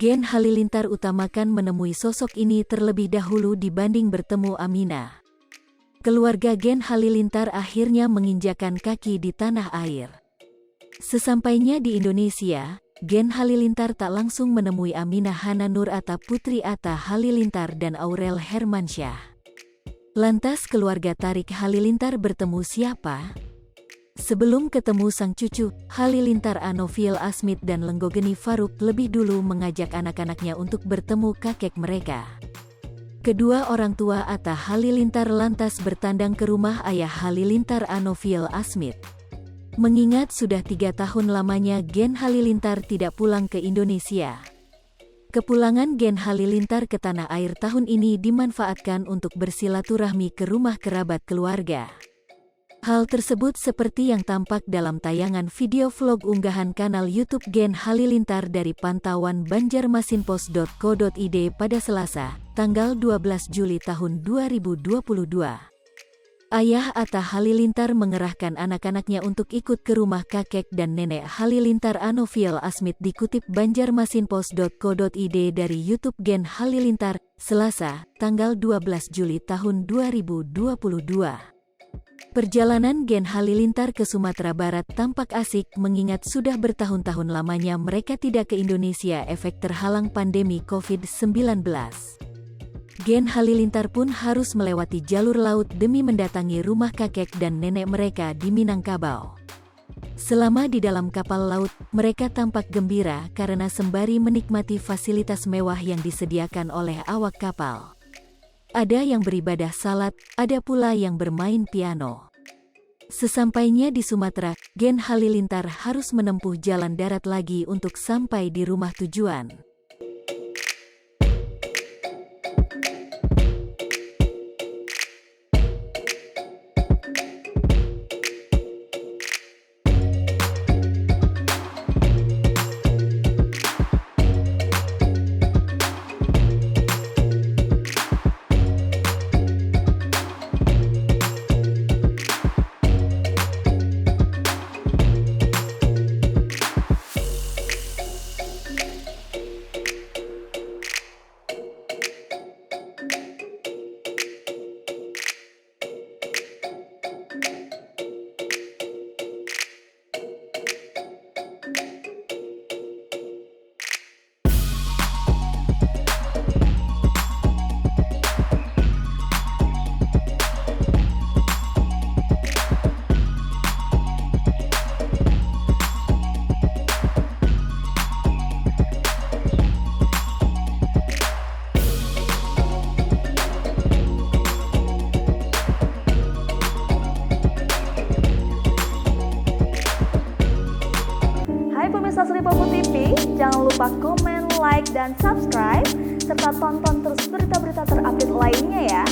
Gen Halilintar utamakan menemui sosok ini terlebih dahulu dibanding bertemu Aminah. Keluarga Gen Halilintar akhirnya menginjakan kaki di tanah air. Sesampainya di Indonesia, Gen Halilintar tak langsung menemui Aminah Hana Nur Atta putri Atta Halilintar dan Aurel Hermansyah. Lantas keluarga Tarik Halilintar bertemu siapa? Sebelum ketemu sang cucu, Halilintar Anoviel Asmit dan Lenggogeni Faruk lebih dulu mengajak anak-anaknya untuk bertemu kakek mereka. Kedua orang tua Atta Halilintar lantas bertandang ke rumah ayah Halilintar Anoviel Asmit. Mengingat sudah 3 tahun lamanya Gen Halilintar tidak pulang ke Indonesia. Kepulangan Gen Halilintar ke tanah air tahun ini dimanfaatkan untuk bersilaturahmi ke rumah kerabat keluarga. Hal tersebut seperti yang tampak dalam tayangan video vlog unggahan kanal YouTube Gen Halilintar dari pantauan banjarmasinpost.co.id pada Selasa, tanggal 12 Juli tahun 2022. Ayah Atta Halilintar mengerahkan anak-anaknya untuk ikut ke rumah kakek dan nenek Halilintar Anoviel Asmit dikutip banjarmasinpost.co.id dari YouTube Gen Halilintar, Selasa, tanggal 12 Juli tahun 2022. Perjalanan Gen Halilintar ke Sumatera Barat tampak asik mengingat sudah bertahun-tahun lamanya mereka tidak ke Indonesia efek terhalang pandemi COVID-19. Gen Halilintar pun harus melewati jalur laut demi mendatangi rumah kakek dan nenek mereka di Minangkabau. Selama di dalam kapal laut, mereka tampak gembira karena sembari menikmati fasilitas mewah yang disediakan oleh awak kapal. Ada yang beribadah salat, ada pula yang bermain piano. Sesampainya di Sumatera, Gen Halilintar harus menempuh jalan darat lagi untuk sampai di rumah tujuan. Pemirsa Sri Popo TV, jangan lupa komen, like, dan subscribe, serta tonton terus berita-berita terupdate lainnya ya.